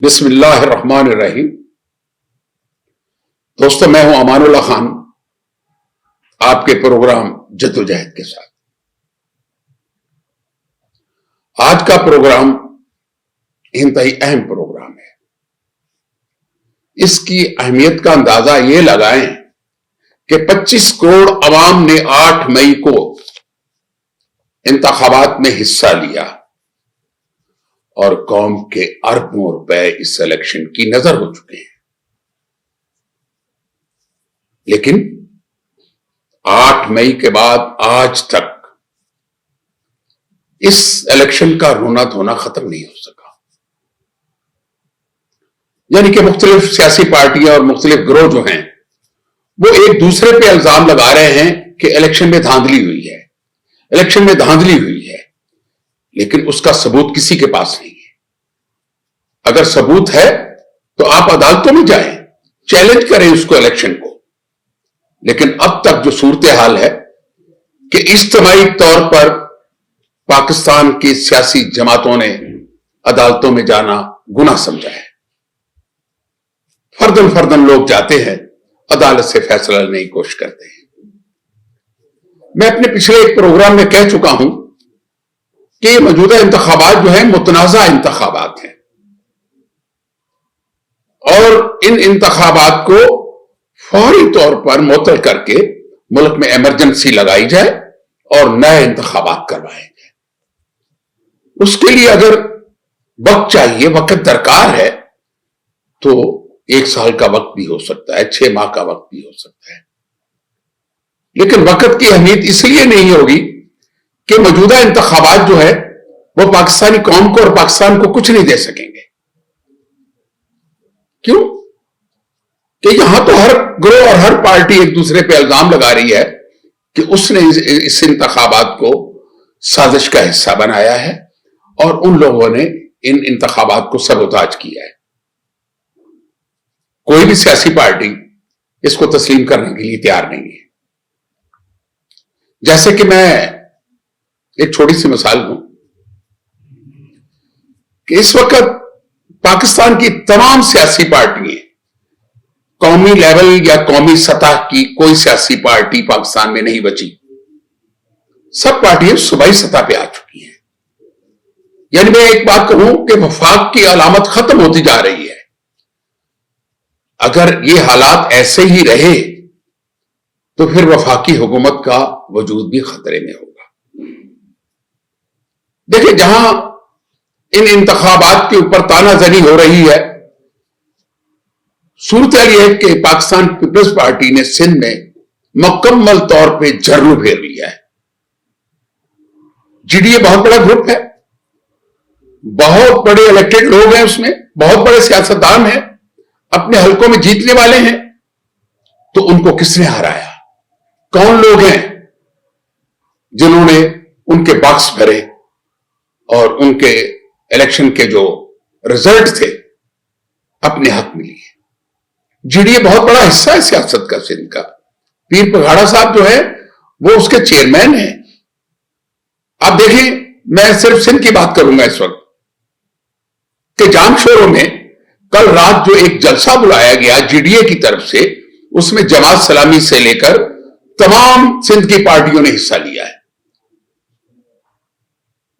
بسم اللہ الرحمن الرحیم۔ دوستو، میں ہوں امان اللہ خان، آپ کے پروگرام جدوجہد کے ساتھ۔ آج کا پروگرام انتہائی اہم پروگرام ہے۔ اس کی اہمیت کا اندازہ یہ لگائیں کہ 25 کروڑ عوام نے 8 مئی کو انتخابات میں حصہ لیا اور قوم کے اربوں روپے اس الیکشن کی نظر ہو چکے ہیں، لیکن 8 مئی کے بعد آج تک اس الیکشن کا رونا دھونا ختم نہیں ہو سکا۔ یعنی کہ مختلف سیاسی پارٹیاں اور مختلف گروہ جو ہیں وہ ایک دوسرے پہ الزام لگا رہے ہیں کہ الیکشن میں دھاندلی ہوئی ہے، الیکشن میں دھاندلی ہوئی ہے، لیکن اس کا ثبوت کسی کے پاس نہیں ہے۔ اگر ثبوت ہے تو آپ عدالتوں میں جائیں، چیلنج کریں اس کو، الیکشن کو۔ لیکن اب تک جو صورتحال ہے کہ اجتماعی طور پر پاکستان کی سیاسی جماعتوں نے عدالتوں میں جانا گناہ سمجھا ہے۔ فردن فردن لوگ جاتے ہیں، عدالت سے فیصلہ لینے کی کوشش کرتے ہیں۔ میں اپنے پچھلے ایک پروگرام میں کہہ چکا ہوں کہ یہ موجودہ انتخابات جو ہیں متنازع انتخابات ہیں، اور ان انتخابات کو فوری طور پر معطل کر کے ملک میں ایمرجنسی لگائی جائے اور نئے انتخابات کروائے جائیں۔ اس کے لیے اگر وقت چاہیے، وقت درکار ہے، تو 1 سال کا وقت بھی ہو سکتا ہے، 6 ماہ کا وقت بھی ہو سکتا ہے۔ لیکن وقت کی اہمیت اس لیے نہیں ہوگی کہ موجودہ انتخابات جو ہے وہ پاکستانی قوم کو اور پاکستان کو کچھ نہیں دے سکیں گے۔ کیوں؟ کہ یہاں تو ہر گروہ اور ہر پارٹی ایک دوسرے پہ الزام لگا رہی ہے کہ اس نے اس انتخابات کو سازش کا حصہ بنایا ہے اور ان لوگوں نے ان انتخابات کو سبوتاج کیا ہے۔ کوئی بھی سیاسی پارٹی اس کو تسلیم کرنے کے لیے تیار نہیں ہے۔ جیسے کہ میں ایک چھوٹی سی مثال دوں کہ اس وقت پاکستان کی تمام سیاسی پارٹیاں، قومی لیول یا قومی سطح کی کوئی سیاسی پارٹی پاکستان میں نہیں بچی، سب پارٹیاں صوبائی سطح پہ آ چکی ہیں۔ یعنی میں ایک بات کہوں کہ وفاق کی علامت ختم ہوتی جا رہی ہے۔ اگر یہ حالات ایسے ہی رہے تو پھر وفاقی حکومت کا وجود بھی خطرے میں ہوگا۔ دیکھیں، جہاں ان انتخابات کے اوپر تانا زنی ہو رہی ہے، صورتحال یہ ہے کہ پاکستان پیپلز پارٹی نے سندھ میں مکمل طور پہ جھرو پھیر لیا ہے۔ جی ڈی اے بہت بڑا گروپ ہے، بہت بڑے الیکٹڈ لوگ ہیں، اس میں بہت بڑے سیاستدان ہیں، اپنے حلقوں میں جیتنے والے ہیں، تو ان کو کس نے ہرایا؟ کون لوگ ہیں جنہوں نے ان کے باکس بھرے اور ان کے الیکشن کے جو رزلٹ تھے اپنے حق میں لیے؟ جی ڈی اے بہت بڑا حصہ ہے سیاست کا سندھ کا۔ پیر پگھاڑا صاحب جو ہے وہ اس کے چیئرمین ہیں۔ آپ دیکھیں، میں صرف سندھ کی بات کروں گا اس وقت کہ جام شوروں میں کل رات جو ایک جلسہ بلایا گیا جی ڈی اے کی طرف سے، اس میں جماعت اسلامی سے لے کر تمام سندھ کی پارٹیوں نے حصہ لیا ہے،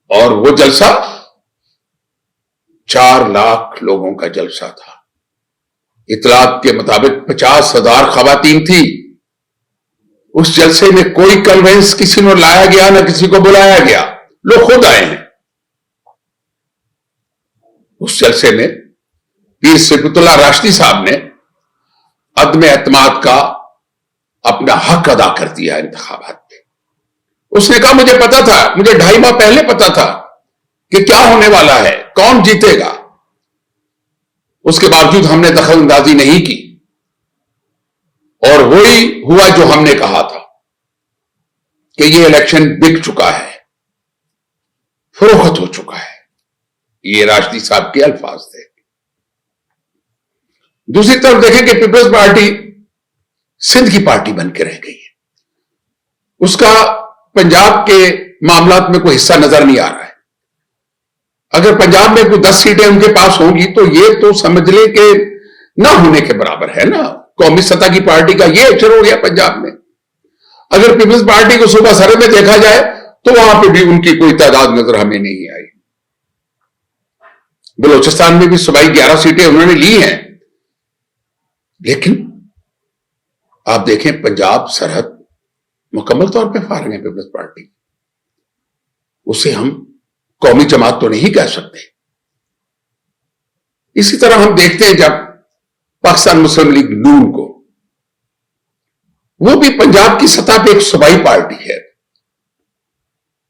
اور وہ جلسہ 4 لاکھ لوگوں کا جلسہ تھا۔ اطلاعات کے مطابق 50,000 خواتین تھی۔ اس جلسے میں کوئی کنوینس کسی نے لایا گیا، نہ کسی کو بلایا گیا، لوگ خود آئے ہیں۔ اس جلسے میں پیر صفت اللہ راشدی صاحب نے عدم اعتماد کا اپنا حق ادا کر دیا انتخابات پہ۔ اس نے کہا مجھے پتا تھا، مجھے 2.5 ماہ پہلے پتا تھا کہ کیا ہونے والا ہے، کون جیتے گا، اس کے باوجود ہم نے دخل اندازی نہیں کی، اور وہی ہوا جو ہم نے کہا تھا کہ یہ الیکشن بک چکا ہے، فروخت ہو چکا ہے۔ یہ راشدی صاحب کے الفاظ تھے۔ دوسری طرف دیکھیں کہ پیپلز پارٹی سندھ کی پارٹی بن کے رہ گئی ہے، اس کا پنجاب کے معاملات میں کوئی حصہ نظر نہیں آ رہا ہے۔ अगर पंजाब में कोई 10 सीटें उनके पास होंगी तो ये तो समझ ले कि ना होने के बराबर है ना। कौमी सतह की पार्टी का ये अक्षर हो गया पंजाब में। अगर पीपल्स पार्टी को सूबा सरहद में देखा जाए तो वहां पे भी उनकी कोई तादाद नजर हमें नहीं आई। बलोचिस्तान में भी सूबाई 11 सीटें उन्होंने ली हैं, लेकिन आप देखें पंजाब सरहद मुकम्मल तौर पे फारिग है पीपल्स पार्टी। उसे हम कौमी जमात तो नहीं कह सकते। इसी तरह हम देखते हैं जब पाकिस्तान मुस्लिम लीग नून को, वो भी पंजाब की सतह पे एक सूबाई पार्टी है।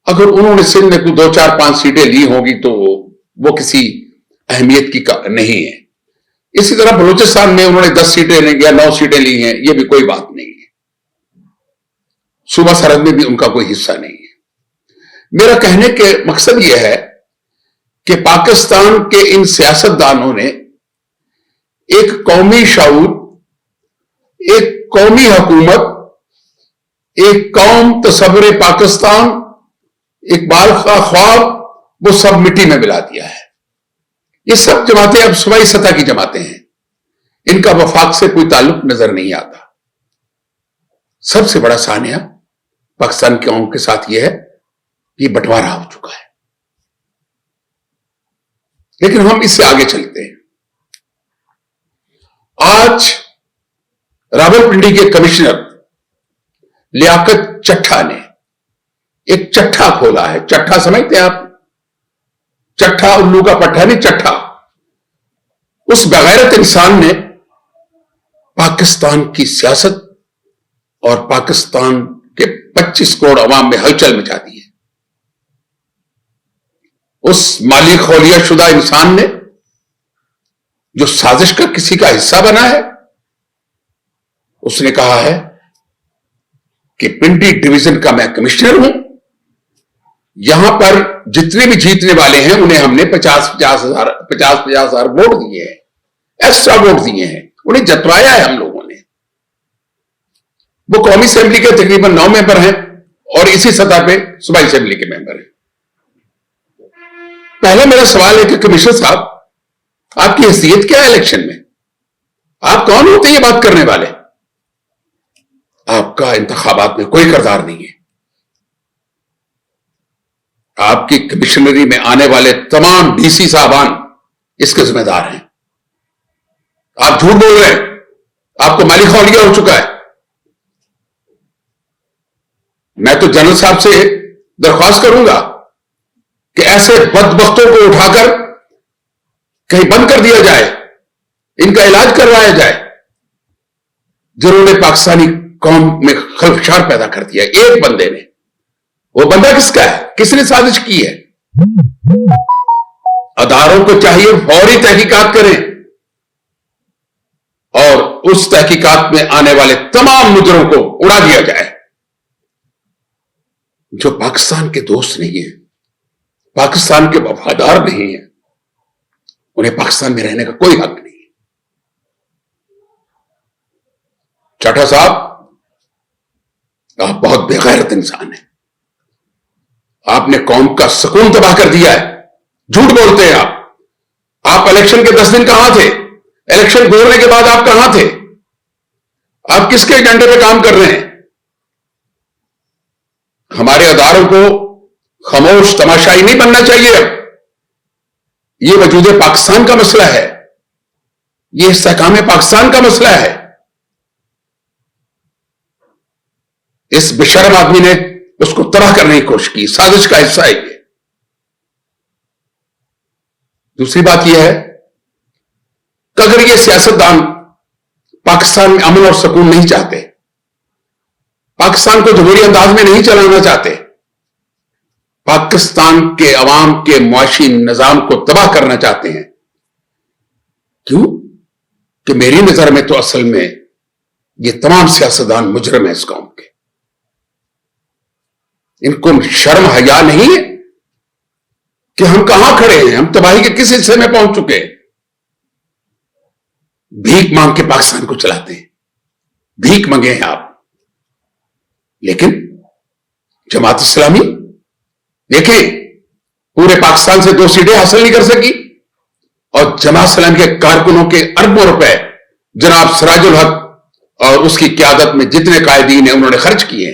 अगर उन्होंने सिंध में कुछ 2, 4, 5 सीटें ली होगी तो वो किसी अहमियत की नहीं है। इसी तरह बलूचिस्तान में उन्होंने 10 सीटें या 9 सीटें ली हैं, ये भी कोई बात नहीं है। सूबा सरहद में भी उनका कोई हिस्सा नहीं है। मेरा कहने के मकसद यह है कि पाकिस्तान के इन सियासतदानों ने एक कौमी शऊर, एक कौमी हुकूमत, एक कौम तसव्वुर पाकिस्तान, इकबाल का ख्वाब, वो सब मिट्टी में मिला दिया है। ये सब जमातें अब सूबाई सतह की जमातें हैं, इनका वफाक से कोई ताल्लुक नजर नहीं आता। सबसे बड़ा सानिया पाकिस्तान की कौम के साथ यह है, ये बंटवारा हो चुका है। लेकिन हम इससे आगे चलते हैं। आज रावलपिंडी के कमिश्नर लियाकत चट्ठा ने एक चट्ठा खोला है। चट्ठा समझते हैं आप? चट्ठा उल्लू का पट्टा नहीं, चट्ठा। उस बेगैरत इंसान ने पाकिस्तान की सियासत और पाकिस्तान के 25 करोड़ अवाम में हलचल मचा दी है। उस माली खौलिया शुदा इंसान ने, जो साजिश का किसी का हिस्सा बना है, उसने कहा है कि पिंडी डिवीजन का मैं कमिश्नर हूं, यहां पर जितने भी जीतने वाले हैं उन्हें हमने 50-50 हजार वोट दिए हैं, एक्स्ट्रा वोट दिए हैं, उन्हें जतवाया है हम लोगों ने। वो कौमी असेंबली के तकरीबन 9 मेंबर हैं और इसी सतह पे सूबाई असेंबली के मेंबर हैं। पहला मेरा सवाल है कि कमिश्नर साहब, आपकी हैसियत क्या है इलेक्शन में? आप कौन होते हैं ये बात करने वाले? आपका इंतखाबात में कोई किरदार नहीं है। आपकी कमिश्नरी में आने वाले तमाम डीसी साहबान इसके जिम्मेदार हैं। आप झूठ बोल रहे हैं, आपको माली खौलिया हो चुका है। मैं तो जनरल साहब से दरख्वास्त करूंगा कि ऐसे बदबख्तों को उठाकर कहीं बंद कर दिया जाए, इनका इलाज करवाया जाए, जिन्होंने पाकिस्तानी कौम में खलफशार पैदा कर दिया। एक बंदे ने, वो बंदा किसका है? किसने साजिश की है? अदारों को चाहिए फौरी तहकीकात करें और उस तहकीकात में आने वाले तमाम मुजरों को उड़ा दिया जाए। जो पाकिस्तान के दोस्त नहीं है, पाकिस्तान के वफादार नहीं है, उन्हें पाकिस्तान में रहने का कोई हक नहीं है। चाटा साहब, आप बहुत बेगैरत इंसान हैं। आपने कौम का सुकून तबाह कर दिया है। झूठ बोलते हैं आप इलेक्शन के 10 दिन कहां थे? इलेक्शन गुजरने के बाद आप कहां थे? आप किसके एजेंडे पे काम कर रहे हैं? हमारे अदारों को खामोश तमाशाई नहीं बनना चाहिए। अब यह वजूद पाकिस्तान का मसला है, यह इस्तेहकाम पाकिस्तान का मसला है। इस बेशर्म आदमी ने उसको तबाह करने की कोशिश की, साजिश का हिस्सा है ये। दूसरी बात यह है कि अगर ये सियासतदान पाकिस्तान में अमन और सुकून नहीं चाहते, पाकिस्तान को जमहूरी अंदाज में नहीं चलाना चाहते, पाकिस्तान के अवाम के मुआशी निजाम को तबाह करना चाहते हैं, क्यों कि मेरी नजर में तो असल में ये तमाम सियासतदान मुजरिम है इस कौम के। इनको शर्म हया नहीं है कि हम कहां खड़े हैं, हम तबाही के किस हिस्से में पहुंच चुके हैं। भीख मांग के पाकिस्तान को चलाते हैं, भीख मांगे हैं आप। लेकिन जमात इस्लामी देखें, पूरे पाकिस्तान से 2 सीटें हासिल नहीं कर सकी, और जमात इस्लामी के कारकुनों के अरबों रुपए जनाब सिराजुल हक और उसकी क़यादत में जितने कायदीन हैं उन्होंने खर्च किए।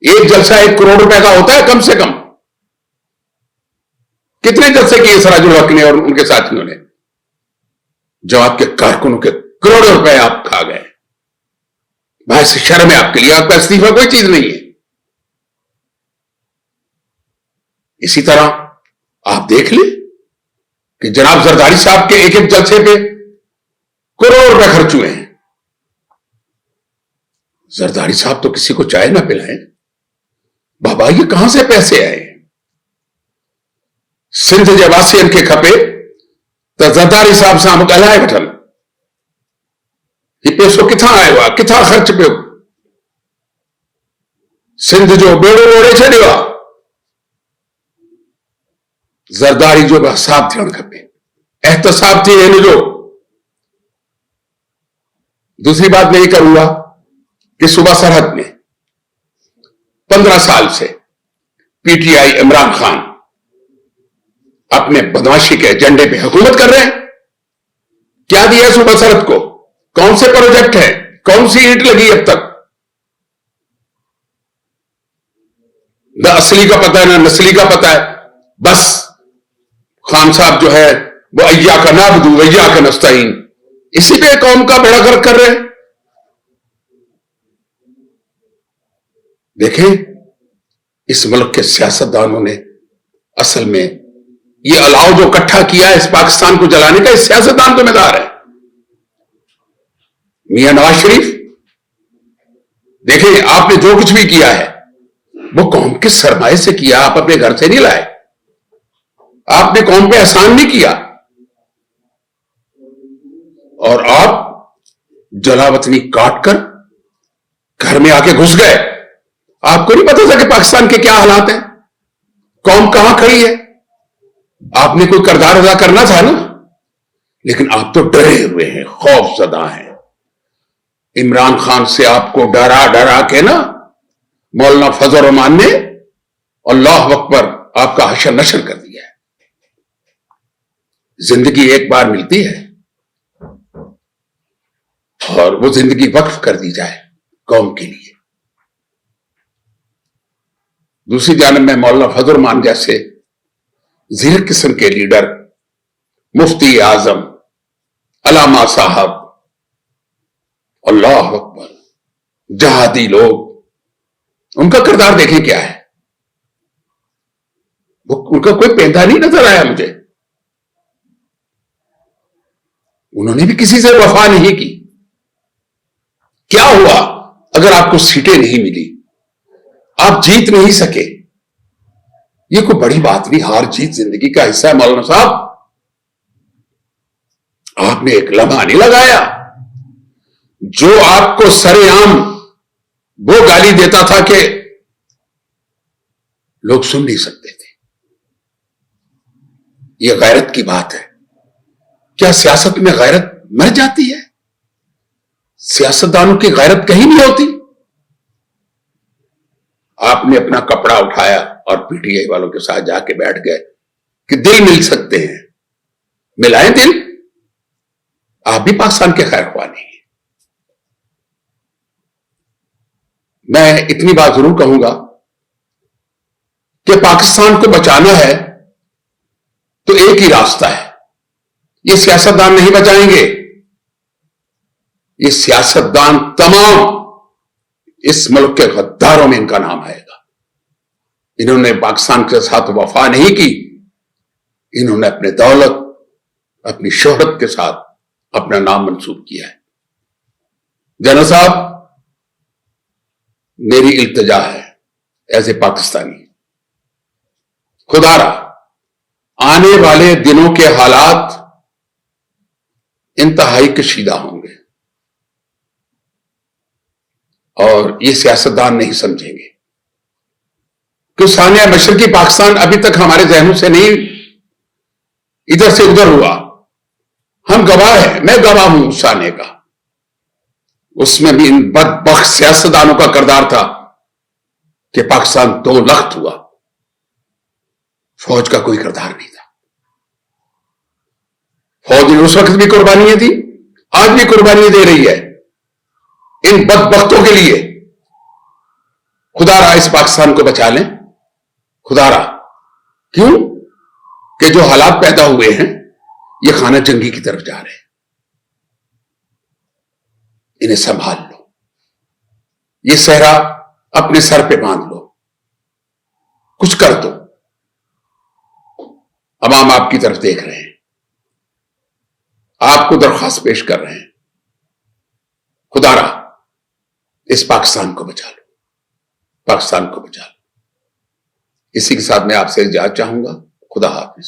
एक जलसा 1 करोड़ रुपए का होता है कम से कम। कितने जलसे किए सिराजुल हक ने और उनके साथियों ने? जमात के कारकुनों के करोड़ों रुपए आप खा गए। भाई से शर्म है आपके लिए, आपका इस्तीफा कोई चीज नहीं है। इसी तरह आप देख लें कि जनाब जरदारी साहब के एक एक जलसे पे करोड़ रुपए खर्च हुए हैं। जरदारी साहब तो किसी को चाय ना पिलाएं। बाबा ये कहां से पैसे आए? सिंध जे वासियन के खपे तो जरदारी साहब सां ॻाल्हाए वठनि, ये पैसो किथां आयो आहे, किथां ख़र्च पियो? सिंध जो बेड़ो रोड़े छॾियो आहे। ज़रदारी जो बि हिसाब थियणु खपे, एहतसाब थिए हिन जो। दूसरी बात मैं ये करूंगा कि सूबा सरहद में 15 साल से पीटीआई इमरान खान अपने बदमाशी के एजेंडे पे हुकूमत कर रहे हैं। क्या दिया है सूबा सरहद को? कौन से प्रोजेक्ट है? कौन सी ईंट लगी अब तक? न असली का पता है ना नस्ली का पता है। बस खान साहब जो है वो अय्या का नाबदू अय्या का नस्ताइन, इसी पे कौम का बेड़ा गर्क कर रहे हैं। देखें, इस मुल्क के सियासतदानों ने असल में ये अलाव जो इकट्ठा किया है इस पाकिस्तान को जलाने का, इस सियासतदान जिम्मेदार है। मियां नवाज शरीफ, देखें आपने जो कुछ भी किया है वो कौम के सरमाए से किया, आप अपने घर से नहीं लाए। आपने कौम पे एहसान नहीं किया, और आप जलावतनी काट कर घर में आके घुस गए। आपको नहीं पता था कि पाकिस्तान के क्या हालात हैं, कौम कहां खड़ी है। आपने कोई किरदार अदा करना था ना, लेकिन आप तो डरे हुए हैं, खौफजदा हैं। इमरान खान से आपको डरा डरा के ना मौलाना फजल रहमान ने अल्लाह अकबर आपका हशर नशर कर दिया है। जिंदगी एक बार मिलती है और वो जिंदगी वक्फ कर दी जाए कौम के लिए। दूसरी जानब में मौलाना फजल रहमान जैसे जीर किस्म के लीडर, मुफ्ती आजम, अलामा साहब, अल्लाह अकबर, जहादी लोग, उनका किरदार देखें क्या है। वो उनका कोई पैदा नहीं नजर आया मुझे। उन्होंने भी किसी से वफा नहीं की। क्या हुआ? अगर आपको सीटें नहीं मिली, आप जीत नहीं सके, ये कोई बड़ी बात नहीं। हार जीत जिंदगी का हिस्सा है मौलाना साहब। आपने एक लम्हा नहीं लगाया। जो आपको सरेआम वो गाली देता था कि लोग सुन नहीं सकते थे। यह गैरत की बात है। क्या सियासत में गैरत मर जाती है? सियासतदानों की गैरत कहीं नहीं होती। आपने अपना कपड़ा उठाया और पीटीआई वालों के साथ जाके बैठ गए कि दिल मिल सकते हैं। मिलाएं दिल। आप भी पाकिस्तान के खैर ख्वाह नहीं। मैं इतनी बात जरूर कहूंगा कि पाकिस्तान को बचाना है तो एक ही रास्ता है। ये सियासतदान नहीं बचाएंगे। ये सियासतदान तमाम इस मुल्क के गद्दारों में इनका नाम आएगा। इन्होंने पाकिस्तान के साथ वफा नहीं की। इन्होंने अपने दौलत, अपनी शोहरत के साथ अपना नाम मंसूब किया है। जनरल साहब, मेरी इल्तिजा है एज ए पाकिस्तानी, खुदारा आने वाले दिनों के हालात इंतहाई कशीदा होंगे और ये सियासतदान नहीं समझेंगे कि सानिया मशरकी पाकिस्तान अभी तक हमारे जहनों से नहीं इधर से उधर हुआ। हम गवाह हैं, मैं गवाह हूं सानिया का। उसमें भी इन बदबख्त सियासतदानों का किरदार था कि पाकिस्तान 2 लख्त हुआ। فوج کا کوئی کردار نہیں تھا. فوج نے اس وقت بھی قربانیاں دی, آج بھی قربانیاں دے رہی ہے ان بدبختوں کے لیے. خدا را اس پاکستان کو بچا لیں, خدا را. کیوں کہ جو حالات پیدا ہوئے ہیں یہ خانہ جنگی کی طرف جا رہے ہیں. انہیں سنبھال لو, یہ صحرا اپنے سر پہ باندھ لو, کچھ کر دو. عوام آپ کی طرف دیکھ رہے ہیں, آپ کو درخواست پیش کر رہے ہیں. خدا را اس پاکستان کو بچا لو, پاکستان کو بچا لو. اسی کے ساتھ میں آپ سے اجازت چاہوں گا. خدا حافظ.